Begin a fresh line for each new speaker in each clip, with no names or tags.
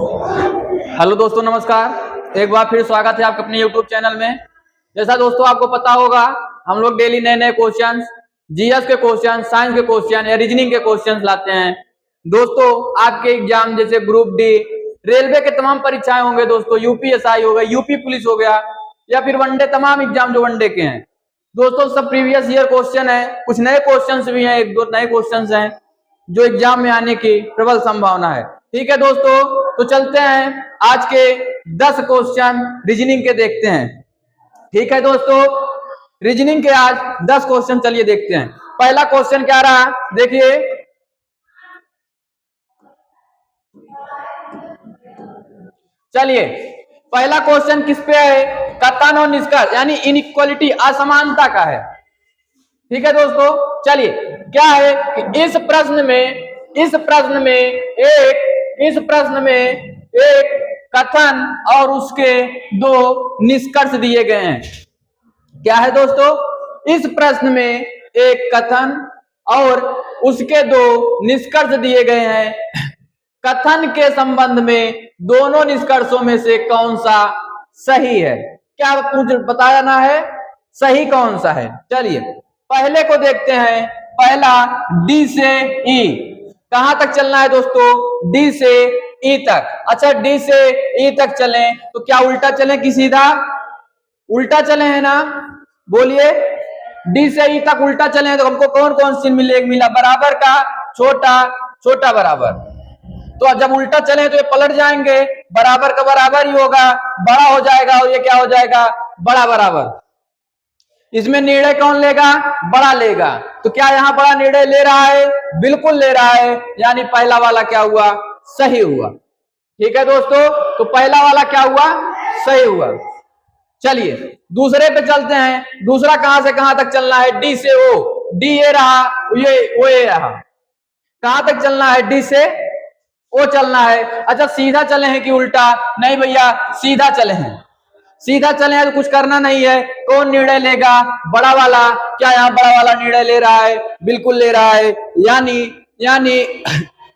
Hello दोस्तों, नमस्कार। एक बार फिर स्वागत है आपके अपने यूट्यूब चैनल में। जैसा दोस्तों आपको पता होगा, हम लोग डेली नए नए क्वेश्चंस, जीएस के क्वेश्चन, साइंस के क्वेश्चन या रीजनिंग के क्वेश्चंस लाते हैं। दोस्तों आपके एग्जाम जैसे ग्रुप डी, रेलवे के तमाम परीक्षाएं होंगे दोस्तों, यूपीएसआई हो गया, यूपी पुलिस हो गया, या फिर वनडे, तमाम एग्जाम जो वनडे के हैं दोस्तों, सब प्रीवियस ईयर क्वेश्चन है। कुछ नए क्वेश्चन भी हैं, एक दो नए क्वेश्चन हैं जो एग्जाम में आने की प्रबल संभावना है। ठीक है दोस्तों, तो चलते हैं आज के 10 क्वेश्चन रीजनिंग के देखते हैं। ठीक है दोस्तों, रीजनिंग के आज 10 क्वेश्चन चलिए देखते हैं। पहला क्वेश्चन क्या रहा, देखिए। चलिए, पहला क्वेश्चन किस पे है? कथन और निष्कर्ष यानी इनइक्वालिटी, असमानता का है। ठीक है दोस्तों, चलिए क्या है कि इस प्रश्न में एक कथन और उसके दो निष्कर्ष दिए गए हैं। क्या है दोस्तों? इस प्रश्न में एक कथन और उसके दो निष्कर्ष दिए गए हैं। कथन के संबंध में दोनों निष्कर्षों में से कौन सा सही है? क्या कुछ बताना है, सही कौन सा है? चलिए पहले को देखते हैं। पहला डी से ई, कहां तक चलना है दोस्तों? डी से ई तक। अच्छा, डी से ई तक चलें तो क्या उल्टा चलें कि सीधा? उल्टा चले है ना, बोलिए। डी से ई तक उल्टा चले तो हमको कौन कौन सी मिला? बराबर का छोटा, छोटा बराबर। तो जब उल्टा चले तो ये पलट जाएंगे, बराबर का बराबर ही होगा, बड़ा हो जाएगा, और ये क्या हो जाएगा? बड़ा बराबर। इसमें निर्णय कौन लेगा? बड़ा लेगा। तो क्या यहाँ बड़ा निर्णय ले रहा है? बिल्कुल ले रहा है, यानी पहला वाला क्या हुआ? सही हुआ। ठीक है दोस्तों, तो पहला वाला क्या हुआ? सही हुआ। चलिए दूसरे पे चलते हैं। दूसरा कहां से कहां तक चलना है? डी से ओ। डी ये रहा, ये रहा। कहां तक चलना है? डी से ओ चलना है। अच्छा, सीधा चले हैं कि उल्टा? नहीं भैया, सीधा चले हैं। सीधा चले हैं तो कुछ करना नहीं है। कौन निर्णय लेगा? बड़ा वाला। क्या यहाँ बड़ा वाला निर्णय ले रहा है? बिल्कुल ले रहा है, यानी यानी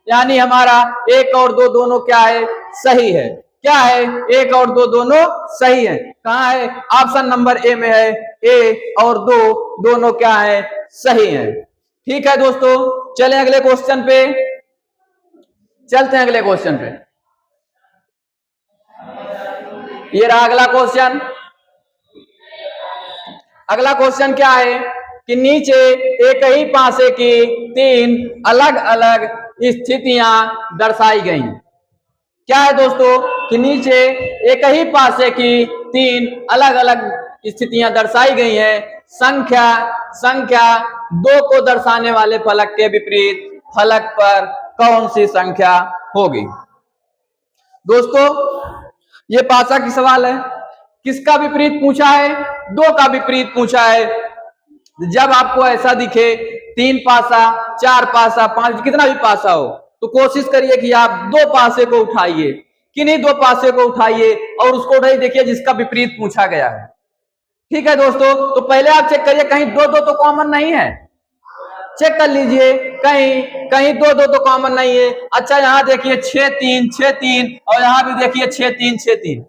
यानी हमारा एक और दो दोनों क्या है? सही है। क्या है? एक और दो दोनों सही है। कहाँ है? ऑप्शन नंबर ए में है। ए और दो दोनों क्या है? सही है। ठीक है दोस्तों, चलें अगले क्वेश्चन पे। चलते हैं अगले क्वेश्चन पे। ये रहा अगला क्वेश्चन। अगला क्वेश्चन क्या है कि नीचे एक ही पासे की 3 अलग अलग स्थितियां दर्शाई गई। क्या है दोस्तों कि नीचे एक ही पासे की 3 अलग अलग स्थितियां दर्शाई गई हैं। संख्या 2 को दर्शाने वाले फलक के विपरीत फलक पर कौन सी संख्या होगी? दोस्तों ये पासा की सवाल है। किसका विपरीत पूछा है? 2 का विपरीत पूछा है। जब आपको ऐसा दिखे 3 पासा, 4 पासा, 5, कितना भी पासा हो, तो कोशिश करिए कि आप 2 पासे को उठाइए, किन्हीं 2 पासे को उठाइए और उसको उठाइए, देखिए जिसका विपरीत पूछा गया है। ठीक है दोस्तों, तो पहले आप चेक करिए कहीं 2 तो कॉमन नहीं है। चेक कर लीजिए, कहीं 2 तो कॉमन नहीं है। अच्छा, यहाँ देखिए 6 3 6 3, और यहाँ भी देखिए 6 3 6 3।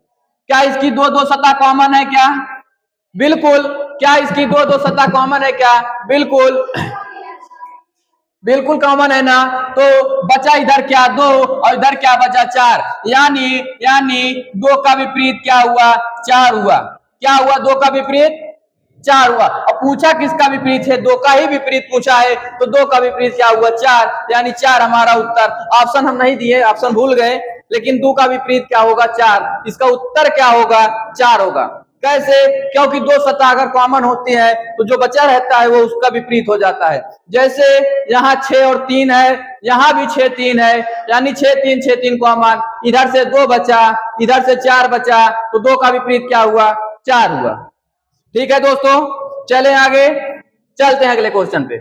क्या इसकी 2 सतह कॉमन है क्या? बिल्कुल। क्या इसकी 2 सतह कॉमन है क्या? बिल्कुल, बिल्कुल कॉमन है ना। तो बचा इधर क्या? 2, और इधर क्या बचा? 4। यानी 2 का विपरीत क्या हुआ? 4 हुआ। क्या हुआ? 2 का विपरीत 4 हुआ। और पूछा किसका विपरीत है? 2 का ही विपरीत पूछा है, तो 2 का विपरीत क्या हुआ? 4, यानी 4 हमारा उत्तर। ऑप्शन हम नहीं दिए, ऑप्शन भूल गए, लेकिन 2 का विपरीत क्या होगा? 4। इसका उत्तर क्या होगा? 4 होगा। कैसे? क्योंकि 2 सतह अगर कॉमन होती है तो जो बचा रहता है वो उसका विपरीत हो जाता है। जैसे यहाँ 6 और 3 है, यहाँ भी 6 3 है, यानी 6 3 6 3 कॉमन। इधर से 2 बचा, इधर से 4 बचा, तो 2 का विपरीत क्या हुआ? 4 हुआ। ठीक है दोस्तों, चले आगे, चलते हैं अगले क्वेश्चन पे।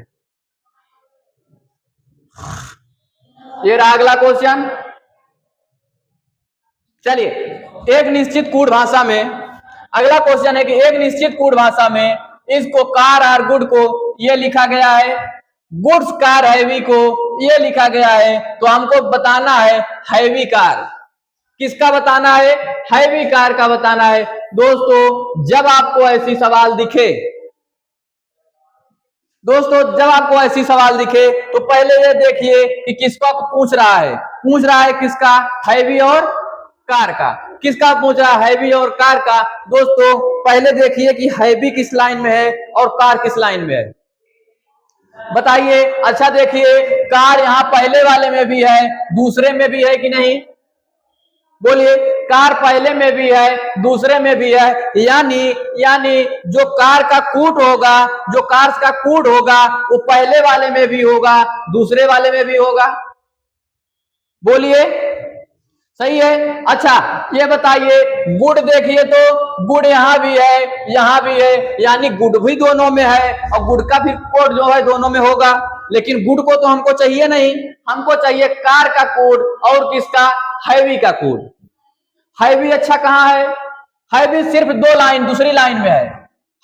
ये रहा अगला क्वेश्चन। चलिए, एक निश्चित कूट भाषा में, अगला क्वेश्चन है कि एक निश्चित कूट भाषा में इसको कार और गुड को ये लिखा गया है, गुड्स कार हैवी को ये लिखा गया है। तो हमको बताना है हैवी कार। किसका बताना है? हैवी कार का बताना है। दोस्तों जब आपको ऐसी सवाल दिखे, दोस्तों जब आपको ऐसी सवाल दिखे तो पहले ये देखिए कि किसका पूछ रहा है। पूछ रहा है किसका? हैवी और कार का। किसका पूछ रहा है? हैवी और कार का। दोस्तों पहले देखिए कि हैवी किस लाइन में है और कार किस लाइन में है, बताइए। अच्छा देखिए, कार यहाँ पहले वाले में भी है, दूसरे में भी है कि नहीं? बोलिए, कार पहले में भी है, दूसरे में भी है, यानी जो कार का कूट होगा, जो कार का कूट होगा वो पहले वाले में भी होगा, दूसरे वाले में भी होगा। बोलिए, सही है। अच्छा ये बताइए, गुड देखिए तो गुड यहाँ भी है, यहाँ भी है, यानी गुड भी दोनों में है और गुड का फिर कोड जो है दोनों में होगा। लेकिन गुड को तो हमको चाहिए नहीं, हमको चाहिए कार का कोड और किसका? हैवी का कोड। हैवी अच्छा कहाँ है? हैवी सिर्फ दो लाइन दूसरी लाइन में है।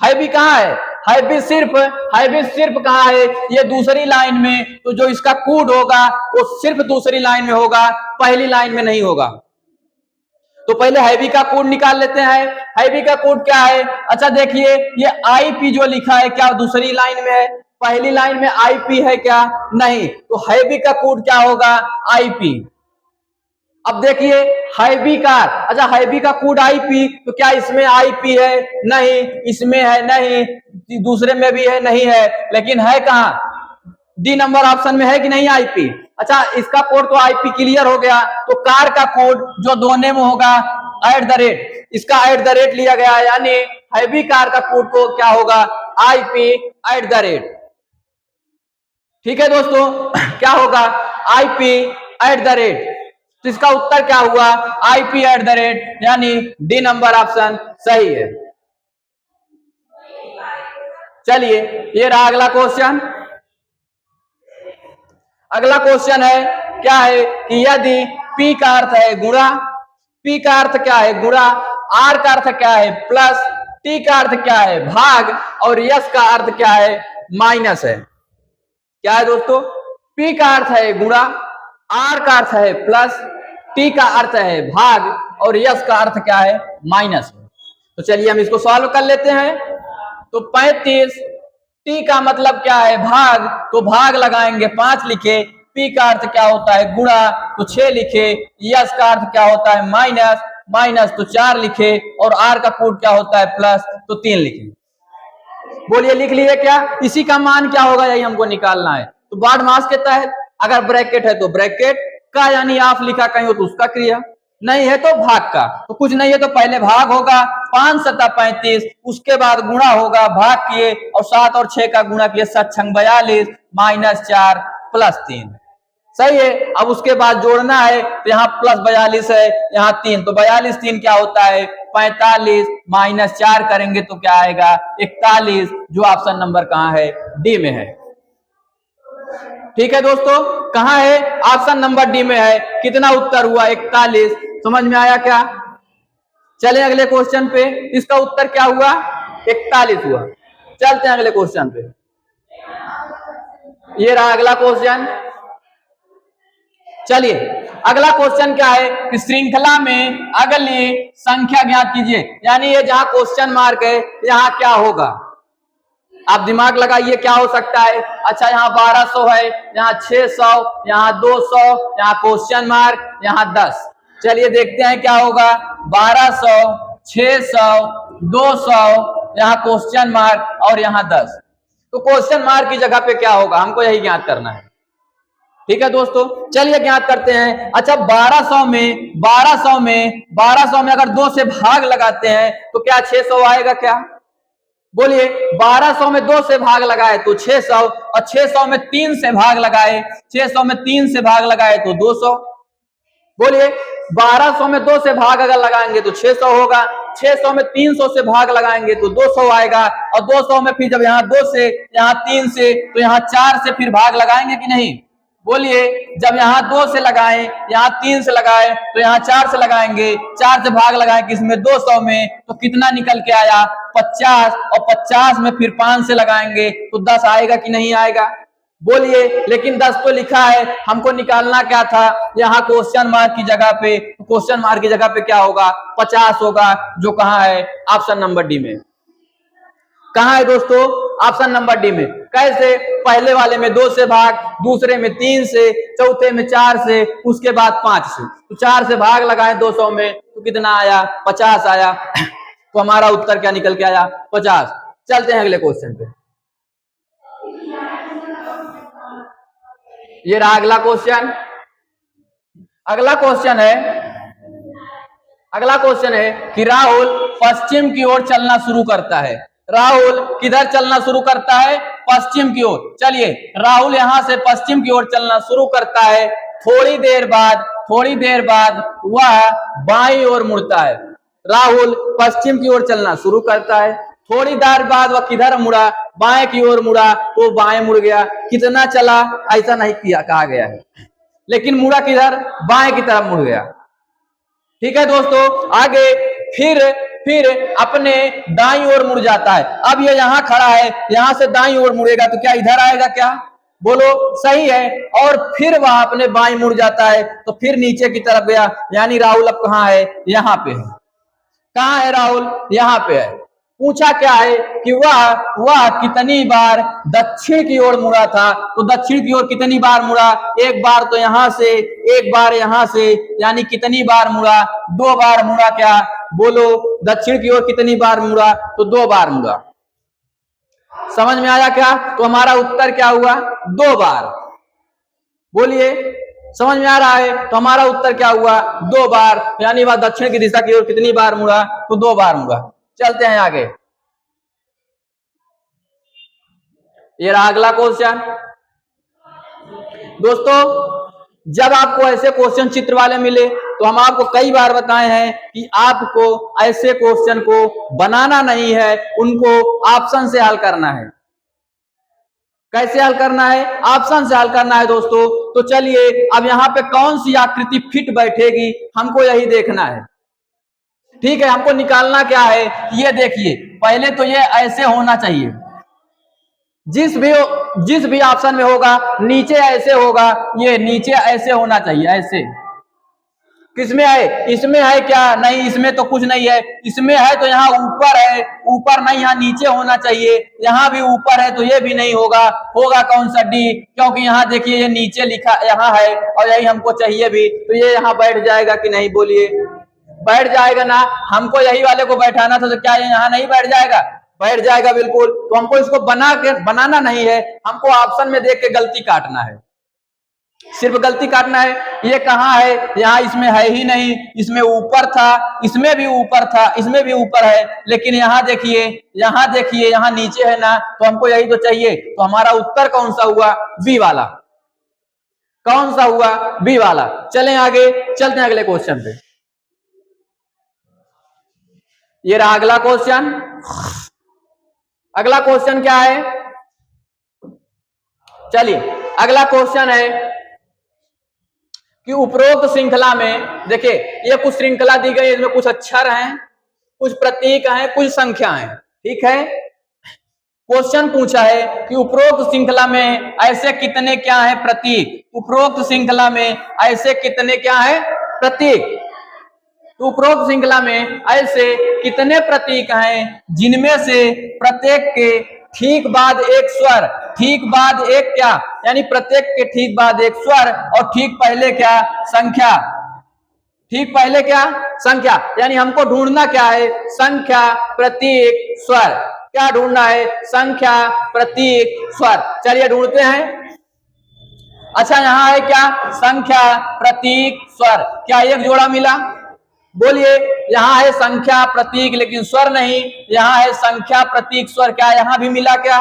हैवी कहाँ है? हैवी सिर्फ कहाँ है? ये दूसरी लाइन में। तो जो इसका कोड होगा वो सिर्फ दूसरी लाइन में होगा, पहली लाइन में नहीं होगा। तो पहले हैवी का कोड निकाल लेते हैं। हैवी का कोड क्या है? अच्छा देखिए, ये आईपी जो लिखा है क्या दूसरी लाइन में है? पहली लाइन में आईपी है क्या? नहीं। तो हैवी का कोड क्या होगा? आईपी। अब देखिए हैवी कार, अच्छा हैवी का कोड आईपी, तो क्या इसमें आईपी है? नहीं। इसमें है? नहीं। दूसरे में भी है? नहीं है। लेकिन है कहां? डी नंबर ऑप्शन में है कि नहीं आईपी? अच्छा इसका कोड तो आईपी क्लियर हो गया। तो कार का कोड जो दोनों में होगा @ इसका @ लिया गया, यानी हैवी कार का कोड को क्या होगा? आईपी @। ठीक है दोस्तों, क्या होगा? आईपी @। तो इसका उत्तर क्या हुआ? आईपी @, यानी डी नंबर ऑप्शन सही है। चलिए ये रहा अगला क्वेश्चन। अगला क्वेश्चन है, क्या है कि यदि P का अर्थ है गुणा, P का अर्थ क्या है? गुणा, R का अर्थ क्या है? प्लस, T का अर्थ क्या है? भाग, और S का अर्थ क्या है? माइनस है। क्या है दोस्तों? P का अर्थ है गुणा, R का अर्थ है प्लस, T का अर्थ है भाग, और S का अर्थ क्या है? माइनस है। तो चलिए हम इसको सॉल्व कर लेते हैं। तो 35, T का मतलब क्या है? भाग, तो भाग लगाएंगे 5 लिखे। P का अर्थ क्या होता है? गुणा, तो 6 लिखे। S का अर्थ क्या होता है? माइनस, तो 4 लिखे। और R का कोड क्या होता है? प्लस, तो 3 लिखे। बोलिए लिख लिए क्या? इसी का मान क्या होगा यही हमको निकालना है। तो बाड मास के तहत अगर ब्रैकेट है तो ब्रैकेट का, यानी आप लिखा कहीं हो तो उसका क्रिया, नहीं है तो भाग का। तो कुछ नहीं है तो पहले भाग होगा 5 सत्ता 35, उसके बाद गुणा होगा, भाग किए और 7 और 6 का गुणा किए, 7 छंग 42, -4 प्लस 3। सही है। अब उसके बाद जोड़ना है तो यहाँ प्लस 42 है, यहाँ 3, तो 42 3 क्या होता है? 45, -4 करेंगे तो क्या आएगा? 41, जो ऑप्शन नंबर कहाँ है? डी में है। ठीक है दोस्तों, कहाँ है? ऑप्शन नंबर डी में है। कितना उत्तर हुआ? 41। समझ में आया क्या? चले अगले क्वेश्चन पे। इसका उत्तर क्या हुआ? 41 हुआ। चलते हैं अगले क्वेश्चन पे। ये रहा अगला क्वेश्चन। चलिए अगला क्वेश्चन क्या है कि श्रृंखला में अगली संख्या ज्ञात कीजिए, यानी ये जहां क्वेश्चन मार्क है यहाँ क्या होगा? आप दिमाग लगाइए क्या हो सकता है। अच्छा यहाँ 1200 है, यहाँ 600, यहाँ 200, यहाँ क्वेश्चन मार्क, यहाँ 10। चलिए देखते हैं क्या होगा। 1200, 600, 200, यहाँ क्वेश्चन मार्क और यहाँ 10। तो क्वेश्चन मार्क की जगह पे क्या होगा हमको यही ज्ञात करना है। ठीक है दोस्तों, चलिए ज्ञात करते हैं। अच्छा 1200 में अगर 2 से भाग लगाते हैं तो क्या 600 आएगा क्या? बोलिए, 1200 में 2 से भाग लगाए तो 600, और 600 में 3 से भाग लगाए, 600 में 3 से भाग लगाए तो 200। बोलिए, 1200 में 2 से भाग अगर लगाएंगे तो 600 होगा, 600 में 300 से भाग लगाएंगे तो 200 आएगा, और 200 में फिर जब यहाँ 2 से, यहाँ 3 से, तो यहाँ 4 से फिर भाग लगाएंगे कि नहीं? बोलिए, जब यहाँ 2 से लगाएं, यहाँ 3 से लगाए, तो यहाँ 4 से लगाएंगे, 4 से भाग लगाएं किसमें? 200 में, तो कितना निकल के आया? 50, और 50 में फिर 5 से लगाएंगे तो 10 आएगा कि नहीं आएगा? बोलिए, लेकिन 10 तो लिखा है, हमको निकालना क्या था, यहाँ क्वेश्चन मार्क की जगह पे, क्वेश्चन मार्क की जगह पे क्या होगा, 50 होगा, जो कहाँ है, ऑप्शन नंबर डी में। कहाँ है दोस्तों, ऑप्शन नंबर डी में। कैसे, पहले वाले में 2 से भाग, दूसरे में 3 से, चौथे में 4 से, उसके बाद 5 से। तो 4 से भाग लगाए 200 में तो कितना आया, 50 आया। तो हमारा उत्तर क्या निकल के आया, 50। चलते हैं अगले क्वेश्चन पे। ये रहा अगला क्वेश्चन। अगला क्वेश्चन है कि राहुल पश्चिम की ओर चलना शुरू करता है। राहुल किधर चलना शुरू करता है, पश्चिम की ओर। चलिए, राहुल यहां से पश्चिम की ओर चलना शुरू करता है। थोड़ी देर बाद वह बाईं ओर मुड़ता है। राहुल पश्चिम की ओर चलना शुरू करता है, थोड़ी देर बाद वह किधर मुड़ा, बाएं की ओर मुड़ा, तो बाएं मुड़ गया। कितना चला ऐसा नहीं किया कहा गया है, लेकिन मुड़ा किधर, बाएं की तरफ मुड़ गया। ठीक है दोस्तों, आगे फिर अपने दाईं ओर मुड़ जाता है। अब ये यहाँ खड़ा है, यहां से दाईं ओर मुड़ेगा तो क्या इधर आएगा, क्या बोलो, सही है। और फिर वह अपने बाईं मुड़ जाता है, तो फिर नीचे की तरफ गया। यानी राहुल अब कहाँ है, यहाँ पे है। कहाँ है राहुल, यहाँ पे है। पूछा क्या है कि वह कितनी बार दक्षिण की ओर मुड़ा था, तो दक्षिण की ओर कितनी बार मुड़ा, एक बार तो यहां से, एक बार यहां से, यानी कितनी बार मुड़ा, 2 बार मुड़ा। क्या बोलो, दक्षिण की ओर कितनी बार मुड़ा, तो 2 बार मुड़ा। समझ में आया क्या, तो हमारा उत्तर क्या हुआ, 2 बार। बोलिए, समझ में आ रहा है, तो हमारा उत्तर क्या हुआ, 2 बार। यानी वह दक्षिण की दिशा की ओर कितनी बार मुड़ा, तो 2 बार मुड़ा। चलते हैं आगे। ये रहा अगला क्वेश्चन। दोस्तों, जब आपको ऐसे क्वेश्चन चित्र वाले मिले तो हम आपको कई बार बताए हैं कि आपको ऐसे क्वेश्चन को बनाना नहीं है, उनको ऑप्शन से हल करना है। कैसे हल करना है, ऑप्शन से हल करना है दोस्तों। तो चलिए, अब यहाँ पे कौन सी आकृति फिट बैठेगी, हमको यही देखना है। ठीक है, हमको निकालना क्या है, ये देखिए, पहले तो ये ऐसे होना चाहिए, जिस भी ऑप्शन में होगा नीचे ऐसे होगा, ये नीचे ऐसे होना चाहिए, ऐसे। किसमें है, इसमें है क्या, नहीं, इसमें तो कुछ नहीं है। इसमें है तो यहाँ ऊपर है, ऊपर नहीं, यहाँ नीचे होना चाहिए। यहाँ भी ऊपर है तो ये भी नहीं होगा, होगा कौन सा, डी, क्योंकि यहाँ देखिए ये नीचे लिखा यहाँ है और यही हमको चाहिए भी, तो ये यहाँ बैठ जाएगा कि नहीं, बोलिए, बैठ जाएगा ना। हमको यही वाले को बैठाना था, तो क्या ये यहाँ नहीं बैठ जाएगा, बैठ जाएगा बिल्कुल। तो हमको इसको बनाना नहीं है, हमको ऑप्शन में देख के गलती काटना है, सिर्फ गलती काटना है। ये कहाँ है, यहाँ इसमें है ही नहीं, इसमें ऊपर था, इसमें भी ऊपर था, इसमें भी ऊपर है, लेकिन यहाँ देखिए, यहाँ नीचे है ना, तो हमको यही तो चाहिए। तो हमारा उत्तर कौन सा हुआ, बी वाला। कौन सा हुआ, बी वाला। चलें आगे, चलते हैं अगले क्वेश्चन पे। ये रहा अगला क्वेश्चन। अगला क्वेश्चन क्या है, चलिए, अगला क्वेश्चन है कि उपरोक्त श्रृंखला में, देखिए ये कुछ श्रृंखला दी गई है, इसमें कुछ अक्षर हैं, कुछ प्रतीक हैं, कुछ संख्या हैं। ठीक है, क्वेश्चन पूछा है कि उपरोक्त श्रृंखला में ऐसे कितने क्या है प्रतीक। उपरोक्त श्रृंखला में ऐसे कितने क्या है प्रतीक। तो उपरोक्त श्रृंखला में ऐसे कितने प्रतीक हैं जिनमें से प्रत्येक के ठीक बाद एक स्वर, ठीक बाद एक क्या, यानी प्रत्येक के ठीक बाद एक स्वर और ठीक पहले क्या, संख्या। ठीक पहले क्या, संख्या। यानी हमको ढूंढना क्या है, संख्या, प्रतीक, स्वर। क्या ढूंढना है, संख्या, प्रतीक, स्वर। चलिए ढूंढते हैं। अच्छा, यहां है क्या, संख्या, प्रतीक, स्वर। क्या एक जोड़ा मिला, बोलिए, यहाँ है संख्या प्रतीक लेकिन स्वर नहीं, यहाँ है संख्या प्रतीक स्वर, क्या यहाँ भी मिला क्या,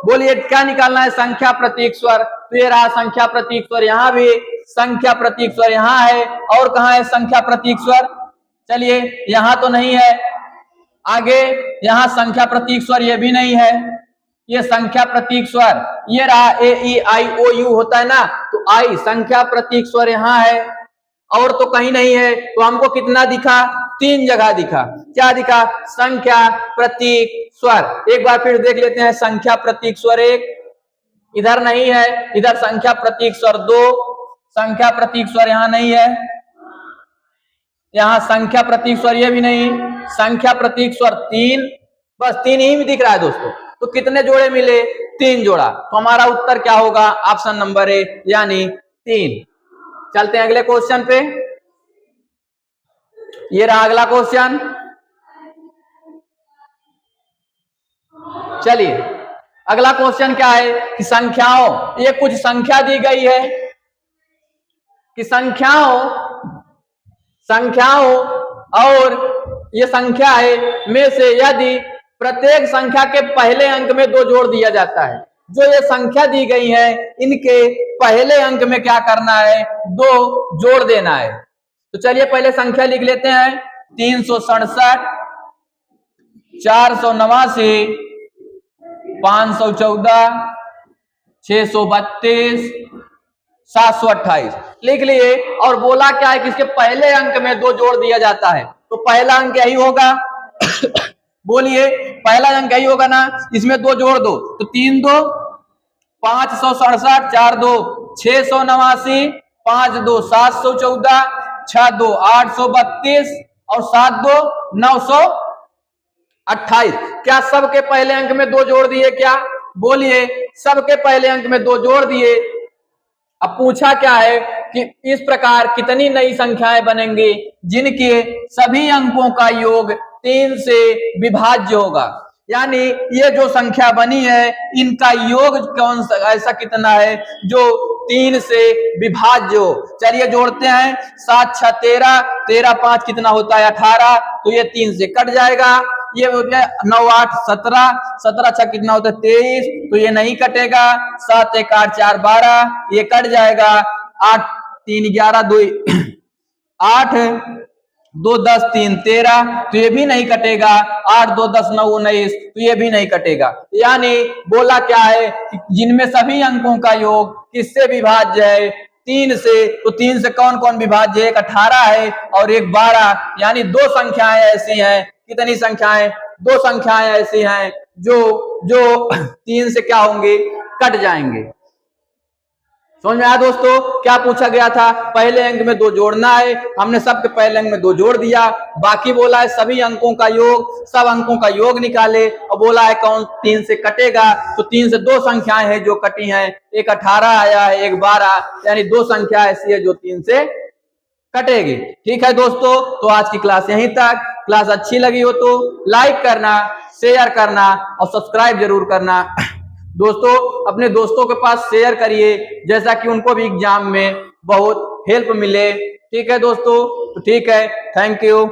बोलिए, क्या निकालना है, संख्या प्रतीक स्वर। तो ये रहा संख्या प्रतीक स्वर, यहाँ भी संख्या प्रतीक स्वर यहाँ है, और कहाँ है संख्या प्रतीक स्वर, चलिए यहाँ तो नहीं है। आगे यहाँ संख्या प्रतीक स्वर, ये भी नहीं है, ये संख्या प्रतीक स्वर। ये रहा ए ई आई ओ यू होता है ना, तो आई संख्या प्रतीक स्वर यहाँ है, और तो कहीं नहीं है। तो हमको कितना दिखा, 3 जगह दिखा। क्या दिखा, संख्या, प्रतीक, स्वर। एक बार फिर देख लेते हैं, संख्या प्रतीक स्वर 1, इधर नहीं है, इधर संख्या प्रतीक स्वर 2, संख्या प्रतीक स्वर यहां नहीं है, यहां संख्या प्रतीक स्वर ये भी नहीं, संख्या प्रतीक स्वर 3, बस 3 ही दिख रहा है दोस्तों। तो कितने जोड़े मिले? 3 जोड़ा। तो हमारा उत्तर क्या होगा? ऑप्शन नंबर ए यानी 3। चलते हैं अगले क्वेश्चन पे। ये रहा अगला क्वेश्चन। चलिए अगला क्वेश्चन क्या है कि संख्याओं, ये कुछ संख्या दी गई है कि संख्याओं और ये संख्या है में से यदि प्रत्येक संख्या के पहले अंक में 2 जोड़ दिया जाता है, जो ये संख्या दी गई है इनके पहले अंक में क्या करना है? 2 जोड़ देना है। तो चलिए पहले संख्या लिख लेते हैं। 367, 489, 514, 632, 728 लिख लिए। और बोला क्या है कि इसके पहले अंक में 2 जोड़ दिया जाता है। तो पहला अंक यही होगा बोलिए पहला अंक यही होगा ना, इसमें 2 जोड़ दो। तो 3 2 567, 4 2 689, 5 2 714, 6 2 832 और 7 2 928। क्या सबके पहले अंक में 2 जोड़ दिए? क्या बोलिए सबके पहले अंक में 2 जोड़ दिए। अब पूछा क्या है कि इस प्रकार कितनी नई संख्याएं बनेंगी जिनके सभी अंकों का योग 3 से विभाज्य होगा। यानी ये जो संख्या बनी है इनका योग कौन सा ऐसा कितना है जो 3 से विभाज्य हो। चलिए जोड़ते हैं। 7 6 13, 13 5 कितना होता है? 18। तो ये 3 से कट जाएगा। ये हो गया 9 8 17, 17 6 कितना होता है? 23। तो ये नहीं कटेगा। 7 1 8 4 12, ये कट जाएगा। 8 3 11 2 8, 2 10 3 13, तो ये भी नहीं कटेगा। 8 2 10 9 19, तो ये भी नहीं कटेगा। यानी बोला क्या है कि जिनमें सभी अंकों का योग किससे विभाज्य है? 3 से। तो 3 से कौन कौन विभाज्य है? एक 18 है और एक 12। यानी 2 संख्याएं ऐसी हैं। कितनी संख्याएं? 2 संख्याएं ऐसी हैं जो 3 से क्या होंगे? कट जाएंगे। समझ में आया दोस्तों? क्या पूछा गया था? पहले अंक में 2 जोड़ना है, हमने सबके पहले अंक में 2 जोड़ दिया। बाकी बोला है सभी अंकों का योग, सब अंकों का योग निकाले और बोला है कौन 3 से कटेगा। तो 3 से 2 संख्याएं हैं जो कटी हैं, एक 18 आया है, एक 12, यानी 2 संख्या ऐसी है जो 3 से कटेगी। ठीक है दोस्तों, तो आज की क्लास यहीं तक। क्लास अच्छी लगी हो तो लाइक करना, शेयर करना और सब्सक्राइब जरूर करना। दोस्तों अपने दोस्तों के पास शेयर करिए जैसा कि उनको भी एग्जाम में बहुत हेल्प मिले। ठीक है दोस्तों, तो ठीक है, थैंक यू।